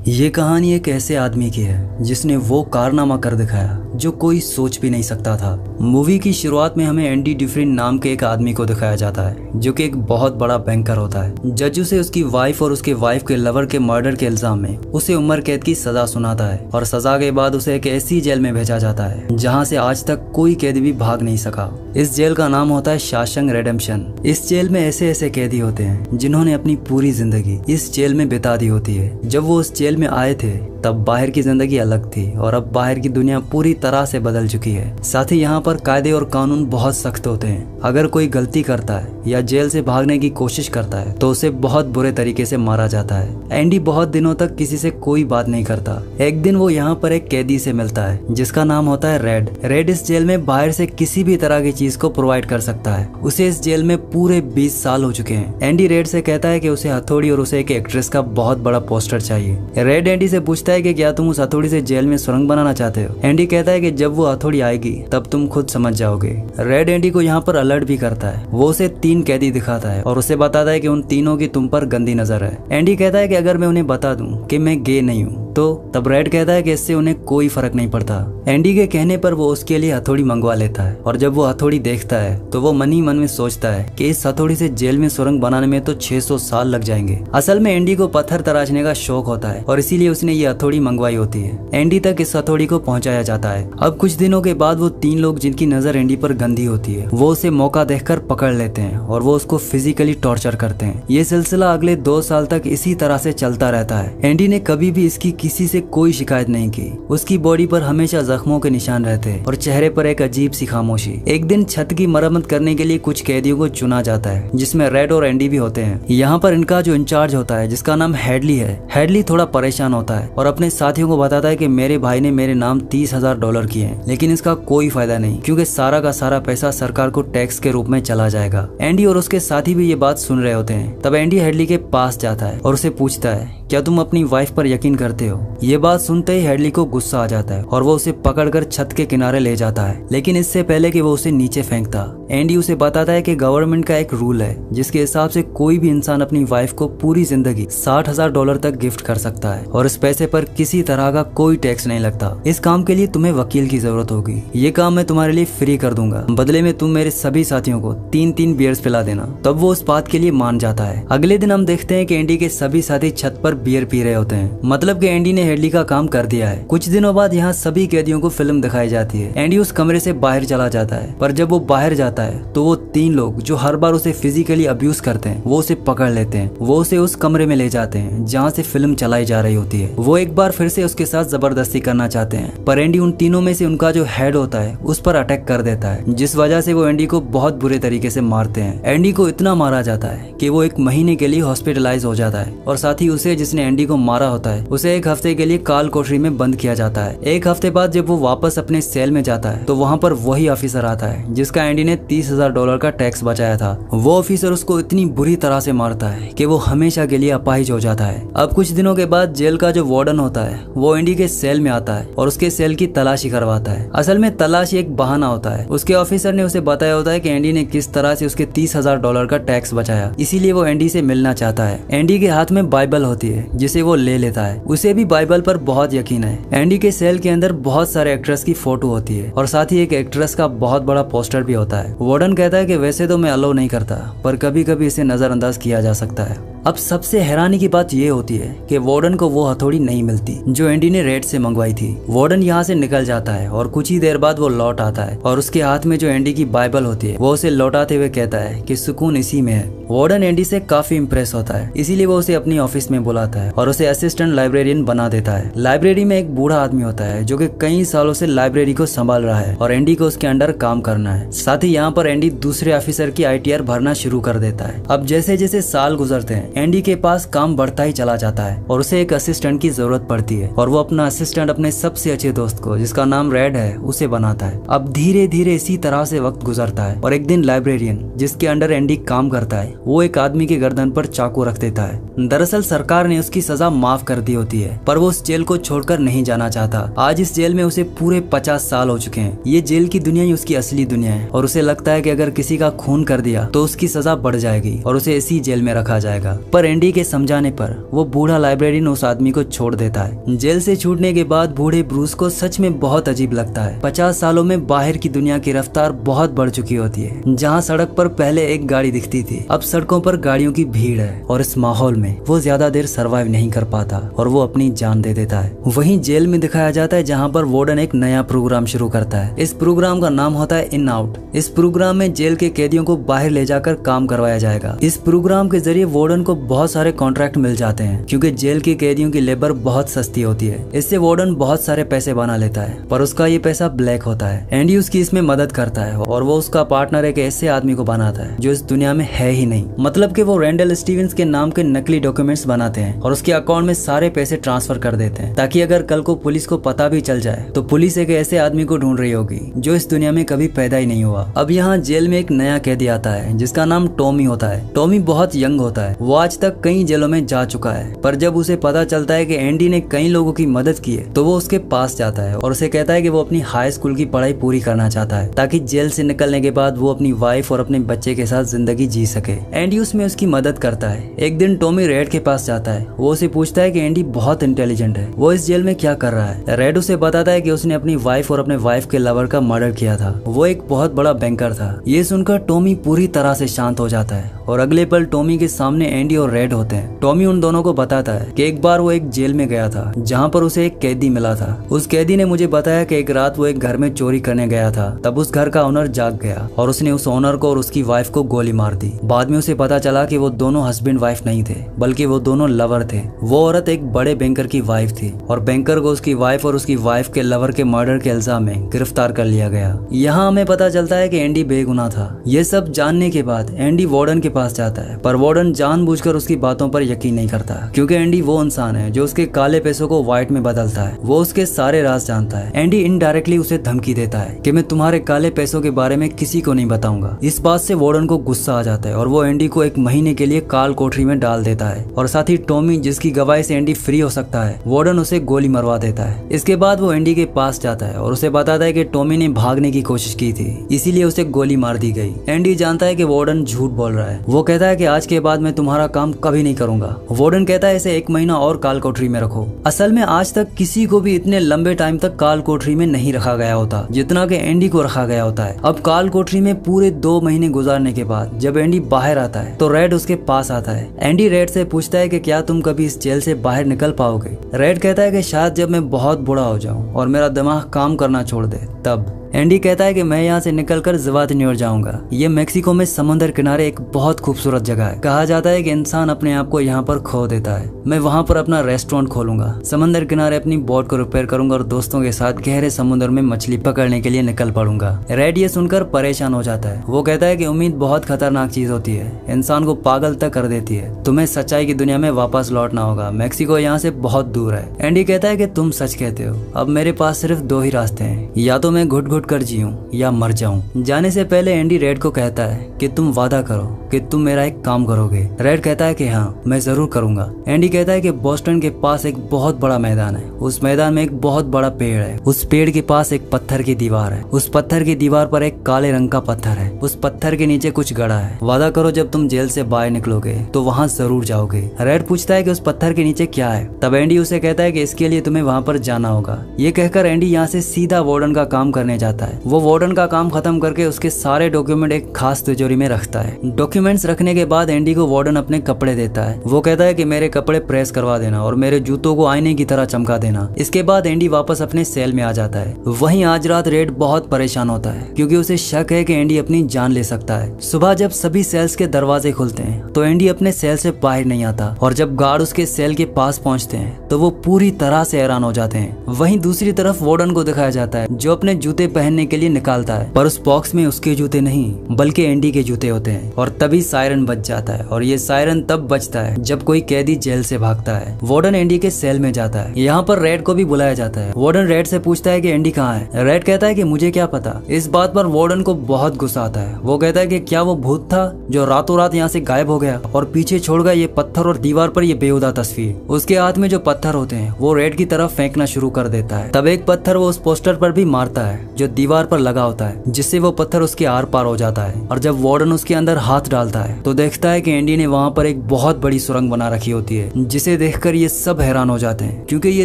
ये कहानी एक ऐसे आदमी की है जिसने वो कारनामा कर दिखाया जो कोई सोच भी नहीं सकता था। मूवी की शुरुआत में हमें एंडी डिफरिन नाम के एक आदमी को दिखाया जाता है जो कि एक बहुत बड़ा बैंकर होता है। जज उसे उसकी वाइफ और उसके वाइफ के लवर के मर्डर के इल्जाम में उसे उम्र कैद की सजा सुनाता है और सजा के बाद उसे एक ऐसी जेल में भेजा जाता है जहाँ से आज तक कोई कैदी भी भाग नहीं सका। इस जेल का नाम होता है शॉशैंक रिडेम्पशन। इस जेल में ऐसे ऐसे कैदी होते हैं जिन्होंने अपनी पूरी जिंदगी इस जेल में बिता दी होती है। जब वो उस जेल में आए थे तब बाहर की जिंदगी अलग थी और अब बाहर की दुनिया पूरी तरह से बदल चुकी है। साथ ही यहाँ पर कायदे और कानून बहुत सख्त होते हैं। अगर कोई गलती करता है या जेल से भागने की कोशिश करता है तो उसे बहुत बुरे तरीके से मारा जाता है। एंडी बहुत दिनों तक किसी से कोई बात नहीं करता। एक दिन वो यहाँ पर एक कैदी से मिलता है जिसका नाम होता है रेड। रेड इस जेल में बाहर से किसी भी तरह की चीज को प्रोवाइड कर सकता है। उसे इस जेल में पूरे 20 साल हो चुके हैं। एंडी रेड से कहता है कि उसे हथौड़ी और उसे एक एक्ट्रेस का बहुत बड़ा पोस्टर चाहिए। रेड एंडी से पूछता है कि क्या तुम उस हथौड़ी से जेल में सुरंग बनाना चाहते हो। एंडी कहता है कि जब वो हथौड़ी आएगी तब तुम खुद समझ जाओगे। रेड एंडी को यहाँ पर अलर्ट भी करता है। वो उसे 3 कैदी दिखाता है और उसे बताता है कि उन तीनों की तुम पर गंदी नजर है। एंडी कहता है कि अगर मैं उन्हें बता दूं कि मैं गे नहीं हूँ तो तब रेड कहता है कि इससे उन्हें कोई फर्क नहीं पड़ता। एंडी के कहने पर वो उसके लिए हथौड़ी मंगवा लेता है और जब वो हथौड़ी देखता है तो वो मन ही मन में सोचता है कि इस हथौड़ी से जेल में सुरंग बनाने में तो 600 साल लग जाएंगे। असल में एंडी को पत्थर तराशने का शौक होता है और इसीलिए उसने ये हथौड़ी मंगवाई होती है। एंडी तक इस हथौड़ी को पहुंचाया जाता है। अब कुछ दिनों के बाद वो 3 लोग जिनकी नजर एंडी पर गंदी होती है वो उसे मौका देखकर पकड़ लेते हैं और वो उसको फिजिकली टॉर्चर करते हैं। ये सिलसिला अगले 2 साल तक इसी तरह से चलता रहता है। एंडी ने कभी भी इसकी किसी से कोई शिकायत नहीं की। उसकी बॉडी पर हमेशा जख्मों के निशान रहते हैं और चेहरे पर एक अजीब सी खामोशी। एक दिन छत की मरम्मत करने के लिए कुछ कैदियों को चुना जाता है जिसमें रेड और एंडी भी होते हैं। यहाँ पर इनका जो इंचार्ज होता है जिसका नाम हेडली है, हेडली थोड़ा परेशान होता है और अपने साथियों को बताता है कि मेरे भाई ने मेरे नाम $30,000 किए हैं लेकिन इसका कोई फायदा नहीं क्योंकि सारा का सारा पैसा सरकार को टैक्स के रूप में चला जाएगा। एंडी और उसके साथी भी ये बात सुन रहे होते हैं। तब एंडी हेडली के पास जाता है और उसे पूछता है क्या तुम अपनी वाइफ पर यकीन करते हो। ये बात सुनते ही हेडली को गुस्सा आ जाता है और वो उसे पकड़कर छत के किनारे ले जाता है लेकिन इससे पहले कि वो उसे नीचे फेंकता एंडी उसे बताता है कि गवर्नमेंट का एक रूल है जिसके हिसाब से कोई भी इंसान अपनी वाइफ को पूरी जिंदगी $60,000 तक गिफ्ट कर सकता है और इस पैसे पर किसी तरह का कोई टैक्स नहीं लगता। इस काम के लिए तुम्हें वकील की जरूरत होगी। ये काम मैं तुम्हारे लिए फ्री कर दूंगा, बदले में तुम मेरे सभी साथियों को 3-3 बियर्स पिला देना। तब वो उस बात के लिए मान जाता है। अगले दिन हम देखते हैं कि एंडी के सभी साथी छत पर बियर पी रहे होते हैं, मतलब कि एंडी ने हेडली का काम कर दिया है। कुछ दिनों बाद यहाँ सभी कैदियों को फिल्म दिखाई जाती है। एंडी उस कमरे से बाहर चला जाता है पर जब वो बाहर जाता है तो वो 3 लोग जो हर बार उसे फिजिकली अब्यूज करते हैं वो उसे पकड़ लेते हैं। वो उसे उस कमरे में ले जाते हैं जहाँ से फिल्म चलाई जा रही होती है। वो एक बार फिर से उसके साथ जबरदस्ती करना चाहते हैं पर एंडी उन तीनों में से उनका जो हेड होता है उस पर अटैक कर देता है जिस वजह से वो एंडी को बहुत बुरे तरीके से मारते हैं। एंडी को इतना मारा जाता है कि वो 1 महीने के लिए हॉस्पिटलाइज हो जाता है और साथ ही उसे जिसने एंडी को मारा होता है उसे 1 हफ्ते के लिए काल कोठरी में बंद किया जाता है। 1 हफ्ते बाद जब वो वापस अपने सेल में जाता है तो वहाँ पर वही ऑफिसर आता है जिसका एंडी ने $30,000 का टैक्स बचाया था। वो ऑफिसर उसको इतनी बुरी तरह से मारता है कि वो हमेशा के लिए अपाहिज हो जाता है। अब कुछ दिनों के बाद जेल का जो वार्डन होता है वो एंडी के सेल में आता है और उसके सेल की तलाशी करवाता है। असल में तलाशी एक बहाना होता है। उसके ऑफिसर ने उसे बताया होता है कि एंडी ने किस तरह से उसके $30,000 का टैक्स बचाया, इसीलिए वो एंडी से मिलना चाहता है। एंडी के हाथ में बाइबल होती है जिसे वो ले लेता है। उसे भी बाइबल पर बहुत यकीन है। एंडी के सेल के अंदर बहुत सारे एक्ट्रेस की फोटो होती है और साथ ही एक एक्ट्रेस का बहुत बड़ा पोस्टर भी होता है। वार्डन कहता है कि वैसे तो मैं अलाउ नहीं करता पर कभी कभी इसे नजरअंदाज किया जा सकता है। अब सबसे हैरानी की बात ये होती है कि वार्डन को वो हथौड़ी नहीं मिलती जो एंडी ने रेड से मंगवाई थी। वार्डन यहाँ से निकल जाता है और कुछ ही देर बाद वो लौट आता है और उसके हाथ में जो एंडी की बाइबल होती है वो उसे लौटाते हुए कहता है कि सुकून इसी में है। वार्डन एंडी से काफी इम्प्रेस होता है, इसीलिए वो उसे अपनी ऑफिस में बुलाता है और उसे असिस्टेंट लाइब्रेरियन बना देता है। लाइब्रेरी में एक बूढ़ा आदमी होता है जो कि कई सालों से लाइब्रेरी को संभाल रहा है और एंडी को उसके अंडर काम करना है। साथ ही यहाँ पर एंडी दूसरे ऑफिसर की ITR भरना शुरू कर देता है। अब जैसे जैसे साल गुजरते हैं एंडी के पास काम बढ़ता ही चला जाता है और उसे एक असिस्टेंट की जरूरत पड़ती है और वो अपना असिस्टेंट अपने सबसे अच्छे दोस्त को जिसका नाम रेड है उसे बनाता है। अब धीरे धीरे इसी तरह से वक्त गुजरता है और एक दिन लाइब्रेरियन जिसके अंडर एंडी काम करता है वो एक आदमी के गर्दन पर चाकू रख देता है। दरअसल सरकार ने ने उसकी सजा माफ कर दी होती है, पर वो उस जेल को छोड़कर नहीं जाना चाहता। आज इस जेल में उसे पूरे 50 साल हो चुके हैं। ये जेल की दुनिया ही उसकी असली दुनिया है और उसे लगता है कि अगर किसी का खून कर दिया तो उसकी सजा बढ़ जाएगी और उसे इसी जेल में रखा जाएगा। पर एंडी के समझाने पर वो बूढ़ा लाइब्रेरियन उस आदमी को छोड़ देता है। जेल से छूटने के बाद बूढ़े ब्रूस को सच में बहुत अजीब लगता है। 50 सालों में बाहर की दुनिया की रफ्तार बहुत बढ़ चुकी होती है। जहाँ सड़क पर पहले एक गाड़ी दिखती थी, अब सड़कों पर गाड़ियों की भीड़ है और इस माहौल में वो ज्यादा देर सरवाइव नहीं कर पाता और वो अपनी जान दे देता है। वहीं जेल में दिखाया जाता है जहाँ पर वार्डन एक नया प्रोग्राम शुरू करता है। इस प्रोग्राम का नाम होता है इन आउट। इस प्रोग्राम में जेल के कैदियों को बाहर ले जाकर काम करवाया जाएगा। इस प्रोग्राम के जरिए वार्डन को बहुत सारे कॉन्ट्रैक्ट मिल जाते हैं क्योंकि जेल के कैदियों की लेबर बहुत सस्ती होती है। इससे वार्डन बहुत सारे पैसे बना लेता है, पर उसका ये पैसा ब्लैक होता है। एंडी उसकी इसमें मदद करता है और वो उसका पार्टनर एक ऐसे आदमी को बनाता है जो इस दुनिया में है ही नहीं। मतलब कि वो रैंडल स्टीवेंस के नाम के नकली डॉक्यूमेंट्स बनाते हैं और उसके अकाउंट में सारे पैसे ट्रांसफर कर देते हैं ताकि अगर कल को पुलिस को पता भी चल जाए तो पुलिस एक ऐसे आदमी को ढूंढ रही होगी जो इस दुनिया में कभी पैदा ही नहीं हुआ। अब यहाँ जेल में एक नया कैदी आता है जिसका नाम टॉमी होता है। टॉमी बहुत यंग होता है। वो आज तक कई जेलों में जा चुका है, पर जब उसे पता चलता है कि एंडी ने कई लोगों की मदद की है तो वो उसके पास जाता है और उसे कहता है कि वो अपनी हाई स्कूल की पढ़ाई पूरी करना चाहता है ताकि जेल से निकलने के बाद वो अपनी वाइफ और अपने बच्चे के साथ जिंदगी जी सके। एंडी उसमें उसकी मदद करता है। एक दिन टॉमी रेड के पास जाता है। वो उसे पूछता है कि एंडी बहुत इंटेलिजेंट है, वो इस जेल में क्या कर रहा है। रेड उसे बताता है कि उसने अपनी वाइफ और अपने वाइफ के लवर का मर्डर किया था। वो एक बहुत बड़ा बैंकर था। ये सुनकर टॉमी पूरी तरह से शांत हो जाता है और अगले पल टॉमी के सामने एंडी और रेड होते हैं। टॉमी उन दोनों को बताता है कि एक बार वो एक जेल में गया था जहाँ पर उसे एक कैदी मिला था। उस कैदी ने मुझे बताया कि एक रात वो एक घर में चोरी करने गया था। तब उस घर का ओनर जाग गया और उसने उस ओनर को और उसकी वाइफ को गोली मार दी। बाद में उसे पता चला कि वो दोनों हस्बैंड वाइफ नहीं थे बल्कि वो दोनों लवर थे। वो औरत एक बड़े बैंकर की वाइफ थी और बैंकर को उसकी वाइफ और उसकी वाइफ के लवर के मर्डर के इल्जाम में गिरफ्तार कर लिया गया। यहाँ हमें पता चलता है कि एंडी बेगुनाह था। ये सब जानने के बाद एंडी वार्डन के पास जाता है, पर वार्डन जानबूझकर उसकी बातों पर यकीन नहीं करता क्योंकि एंडी वो इंसान है जो उसके काले पैसों को व्हाइट में बदलता है। वो उसके सारे राज जानता है। एंडी इनडायरेक्टली उसे धमकी देता है कि मैं तुम्हारे काले पैसों के बारे में किसी को नहीं बताऊंगा। इस बात से वार्डन को गुस्सा आ जाता है और वो एंडी को 1 महीने के लिए काल कोठरी में डाल देता है और साथ ही टॉमी जिसकी गवाही से एंडी फ्री हो सकता है, वार्डन उसे गोली मरवा देता है। इसके बाद वो एंडी के पास जाता है और उसे बताता है कि टॉमी ने भागने की कोशिश की थी, इसीलिए उसे गोली मार दी गई। एंडी जानता है कि वार्डन झूठ बोल रहा है। वो कहता है कि आज के बाद मैं तुम्हारा काम कभी नहीं करूंगा। वार्डन कहता है इसे 1 महीना और काल कोठरी में रखो। असल में आज तक किसी को भी इतने लंबे टाइम तक काल कोठरी में नहीं रखा गया होता जितना कि एंडी को रखा गया होता है। अब काल कोठरी में पूरे 2 महीने गुजारने के बाद जब एंडी बाहर आता है तो रेड उसके पास आता है। एंडी रेड से पूछता है कि क्या तुम कभी इस जेल से बाहर निकल पाओगे। रेड कहता है कि शायद जब मैं बहुत बूढ़ा हो जाऊं और मेरा दिमाग काम करना छोड़ दे तब। एंडी कहता है कि मैं यहाँ से निकलकर ज़िवातनियोर जाऊंगा। ये मेक्सिको में समुद्र किनारे एक बहुत खूबसूरत जगह है। कहा जाता है कि इंसान अपने आप को यहाँ पर खो देता है। मैं वहाँ पर अपना रेस्टोरेंट खोलूंगा, समुद्र किनारे अपनी बोट को रिपेयर करूंगा और दोस्तों के साथ गहरे समुद्र में मछली पकड़ने के लिए निकल पड़ूंगा। रेड ये सुनकर परेशान हो जाता है। वो कहता है कि उम्मीद बहुत खतरनाक चीज होती है, इंसान को पागल तक कर देती है। तुम्हें सच्चाई की दुनिया में वापस लौटना होगा। मेक्सिको यहाँ से बहुत दूर है। एंडी कहता है कि तुम सच कहते हो। अब मेरे पास सिर्फ 2 ही रास्ते हैं, या तो मैं घुट घुट कर जीऊं या मर जाऊं। जाने से पहले एंडी रेड को कहता है कि तुम वादा करो कि तुम मेरा एक काम करोगे। रेड कहता है कि हाँ मैं जरूर करूंगा। एंडी कहता है कि बोस्टन के पास एक बहुत बड़ा मैदान है। उस मैदान में एक बहुत बड़ा पेड़ है। उस पेड़ के पास एक पत्थर की दीवार है। उस पत्थर की दीवार पर एक काले रंग का पत्थर है। उस पत्थर के नीचे कुछ गड़ा है। वादा करो जब तुम जेल से बाहर निकलोगे तो वहाँ जरूर जाओगे। रेड पूछता है कि उस पत्थर के नीचे क्या है। तब एंडी उसे कहता है कि इसके लिए तुम्हें वहाँ पर जाना होगा। ये कहकर एंडी यहाँ से सीधा वार्डन का काम करने जाता है। वो वार्डन का काम खत्म करके उसके सारे डॉक्यूमेंट एक खास तिजोरी में रखता है। डॉक्यूमेंट्स रखने के बाद एंडी को वार्डन अपने कपड़े देता है। वो कहता है कि मेरे कपड़े प्रेस करवा देना और मेरे जूतों को आईने की तरह चमका देना। इसके बाद एंडी वापस अपने सेल में आ जाता है। वहीं आज रात रेड बहुत परेशान होता है क्योंकि उसे शक है कि एंडी अपनी जान ले सकता है। सुबह जब सभी सेल्स के दरवाजे खुलते हैं तो एंडी अपने सेल से बाहर नहीं आता और जब गार्ड उसके सेल के पास पहुंचते हैं तो वो पूरी तरह से हैरान हो जाते हैं। वहीं दूसरी तरफ वार्डन को दिखाया जाता है जो अपने जूते पहनने के लिए निकालता है, पर उस बॉक्स में उसके जूते नहीं बल्कि एंडी के जूते होते हैं। और तभी सायरन बज जाता है, और ये सायरन तब बजता है जब कोई कैदी जेल से भागता है। वार्डन एंडी के सेल में जाता है। यहाँ पर रेड को भी बुलाया जाता है। वार्डन रेड से पूछता है कि एंडी कहाँ है। रेड कहता है कि मुझे क्या पता। इस बात पर वार्डन को बहुत गुस्सा आता है। वो कहता है कि क्या वो भूत था जो रातों रात यहाँ से गायब हो गया और पीछे छोड़ गया ये पत्थर और दीवार पर ये बेहुदा तस्वीर। उसके हाथ में जो पत्थर होते हैं वो रेड की तरफ फेंकना शुरू कर देता है। तब एक पत्थर वो उस पोस्टर पर भी मारता है जो दीवार पर लगा होता है, जिससे वो पत्थर उसके आर पार हो जाता है। और जब वार्डन उसके अंदर हाथ डालता है तो देखता है कि एंडी ने वहाँ पर एक बहुत बड़ी सुरंग बना रखी होती है, जिसे देखकर ये सब हैरान हो जाते हैं क्योंकि ये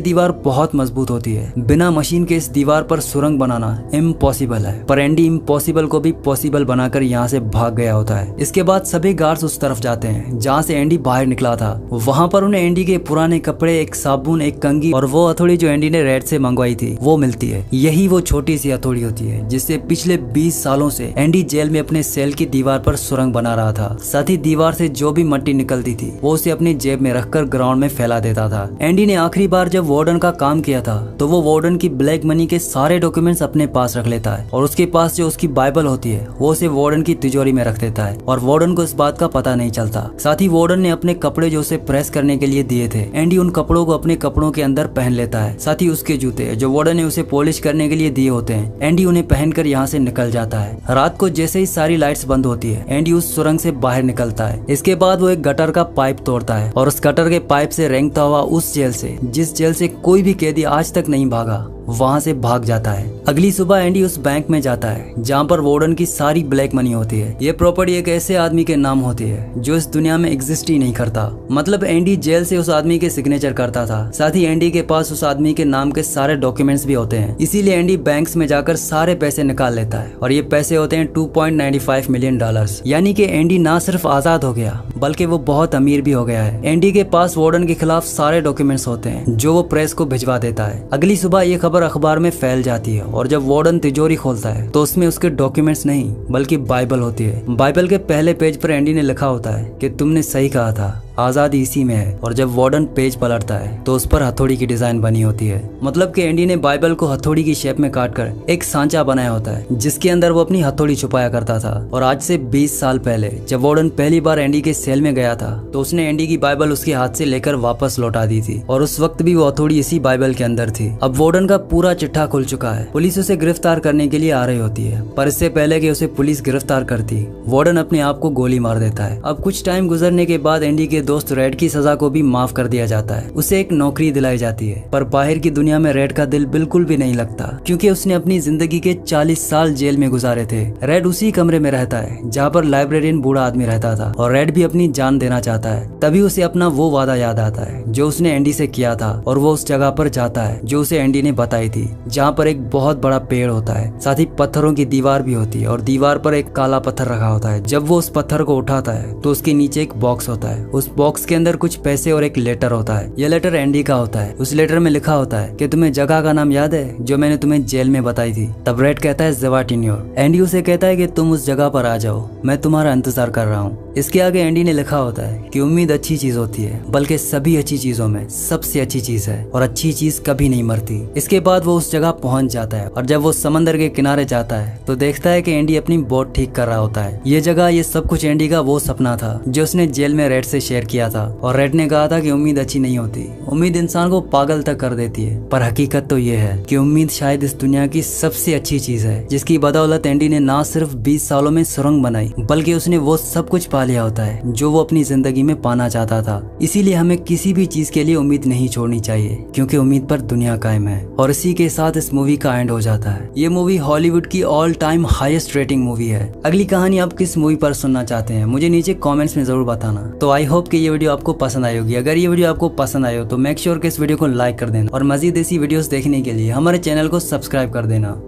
दीवार बहुत मजबूत होती है। बिना मशीन के इस दीवार पर सुरंग बनाना इम्पॉसिबल है, पर एंडी इम्पॉसिबल को भी पॉसिबल बनाकर यहाँ से भाग गया होता है। इसके बाद सभी गार्ड्स उस तरफ जाते हैं जहाँ से एंडी बाहर निकला था। वहाँ पर उन्हें एंडी के पुराने कपड़े, एक साबुन, एक कंघी और वो हथौड़ी जो एंडी ने रेड से मंगवाई थी वो मिलती है। यही वो छोटी सी हथौड़ी होती है जिससे पिछले 20 सालों से एंडी जेल में अपने सेल की दीवार पर सुरंग बना रहा था। साथ ही दीवार से जो भी मट्टी निकलती थी वो उसे अपनी जेब में रखकर ग्राउंड में फैला देता था। एंडी ने आखिरी बार जब वार्डन का काम किया था तो वो वार्डन की ब्लैक मनी के सारे डॉक्यूमेंट्स अपने पास रख लेता है, और उसके पास जो उसकी बाइबल होती है वो उसे वार्डन की तिजोरी में रख देता है, और वार्डन को इस बात का पता नहीं चलता। साथ ही वार्डन ने अपने कपड़े जो उसे प्रेस करने के लिए दिए थे, एंडी उन कपड़ों को अपने कपड़ों के अंदर पहन लेता है। साथ ही उसके जूते जो वार्डन ने उसे पॉलिश करने के लिए दिए होते हैं, एंडी उन्हें पहनकर यहाँ से निकल जाता है। रात को जैसे ही सारी लाइट्स बंद होती है, एंडी उस सुरंग से बाहर निकलता है। इसके बाद वो एक गटर का पाइप तोड़ता है और उस गटर के पाइप से रेंगता हुआ उस जेल से, जिस जेल से कोई भी कैदी आज तक नहीं भागा, वहाँ से भाग जाता है। अगली सुबह एंडी उस बैंक में जाता है जहाँ पर वार्डन की सारी ब्लैक मनी होती है। ये प्रॉपर्टी एक ऐसे आदमी के नाम होती है जो इस दुनिया में एग्जिस्ट ही नहीं करता। मतलब एंडी जेल से उस आदमी के सिग्नेचर करता था। साथ ही एंडी के पास उस आदमी के नाम के सारे डॉक्यूमेंट्स भी होते हैं। इसीलिए एंडी बैंक्स में जाकर सारे पैसे निकाल लेता है, और ये पैसे होते हैं $2.95 मिलियन। यानी कि एंडी ना सिर्फ आजाद हो गया बल्कि वो बहुत अमीर भी हो गया है। एंडी के पास वार्डन के खिलाफ सारे डॉक्यूमेंट्स होते हैं जो वो प्रेस को भिजवा देता है। अगली सुबह ये खबर अखबार में फैल जाती है, और जब वार्डन तिजोरी खोलता है तो उसमें उसके डॉक्यूमेंट्स नहीं बल्कि बाइबल होती है। बाइबल के पहले पेज पर एंडी ने लिखा होता है कि तुमने सही कहा था, आजादी इसी में है। और जब वार्डन पेज पलटता है तो उस पर हथौड़ी की डिजाइन बनी होती है। मतलब कि एंडी ने बाइबल को हथौड़ी की शेप में काटकर एक सांचा बनाया होता है जिसके अंदर वो अपनी हथौड़ी छुपाया करता था। और आज से 20 साल पहले जब वार्डन पहली बार एंडी के सेल में गया था तो उसने एंडी की बाइबल उसके हाथ से लेकर वापस लौटा दी थी, और उस वक्त भी वो हथौड़ी इसी बाइबल के अंदर थी। अब वार्डन का पूरा चिट्ठा खुल चुका है। पुलिस उसे गिरफ्तार करने के लिए आ रही होती है, पर इससे पहले कि उसे पुलिस गिरफ्तार करती, वार्डन अपने आप को गोली मार देता है। अब कुछ टाइम गुजरने के बाद एंडी के दोस्त रेड की सजा को भी माफ कर दिया जाता है। उसे एक नौकरी दिलाई जाती है, पर बाहर की दुनिया में रेड का दिल बिल्कुल भी नहीं लगता क्योंकि उसने अपनी जिंदगी के 40 साल जेल में गुजारे थे। रेड उसी कमरे में रहता है जहाँ पर लाइब्रेरियन बूढ़ा आदमी रहता था, और रेड भी अपनी जान देना चाहता है। तभी उसे अपना वो वादा याद आता है जो उसने एंडी से किया था, और वो उस जगह पर जाता है जो उसे एंडी ने बताई थी, जहाँ पर एक बहुत बड़ा पेड़ होता है, साथ ही पत्थरों की दीवार भी होती है, और दीवार पर एक काला पत्थर रखा होता है। जब वो उस पत्थर को उठाता है तो उसके नीचे एक बॉक्स होता है। उस बॉक्स के अंदर कुछ पैसे और एक लेटर होता है। यह लेटर एंडी का होता है। उस लेटर में लिखा होता है कि तुम्हें जगह का नाम याद है जो मैंने तुम्हें जेल में बताई थी। तब रेड कहता है ज़वाटिन्योर। एंडी उसे कहता है कि तुम उस जगह पर आ जाओ, मैं तुम्हारा इंतजार कर रहा हूँ। इसके आगे एंडी ने लिखा होता है कि उम्मीद अच्छी चीज होती है, बल्कि सभी अच्छी चीजों में सबसे अच्छी चीज है, और अच्छी चीज कभी नहीं मरती। इसके बाद वो उस जगह पहुंच जाता है, और जब वो समंदर के किनारे जाता है तो देखता है कि एंडी अपनी बोट ठीक कर रहा होता है। ये जगह, ये सब कुछ एंडी का वो सपना था जो उसने जेल में रेड से शेयर किया था। और रेड ने कहा था कि उम्मीद अच्छी नहीं होती, उम्मीद इंसान को पागल तक कर देती है, पर हकीकत तो ये है कि उम्मीद शायद इस दुनिया की सबसे अच्छी चीज है, जिसकी बदौलत एंडी ने ना सिर्फ 20 सालों में सुरंग बनाई, बल्कि उसने वो सब कुछ पा लिया होता है जो वो अपनी जिंदगी में पाना चाहता था। इसीलिए हमें किसी भी चीज के लिए उम्मीद नहीं छोड़नी चाहिए, क्योंकि उम्मीद पर दुनिया कायम है। और इसी के साथ इस मूवी का एंड हो जाता है। ये मूवी हॉलीवुड की all time highest rating movie है। अगली कहानी आप किस मूवी पर सुनना चाहते हैं मुझे नीचे कमेंट्स में जरूर बताना। तो आई होप कि ये वीडियो आपको पसंद आई होगी। अगर ये वीडियो आपको पसंद आए हो तो मेक श्योर कि इस वीडियो को लाइक कर देना, और मजीद ऐसी वीडियोस देखने के लिए हमारे चैनल को सब्सक्राइब कर देना।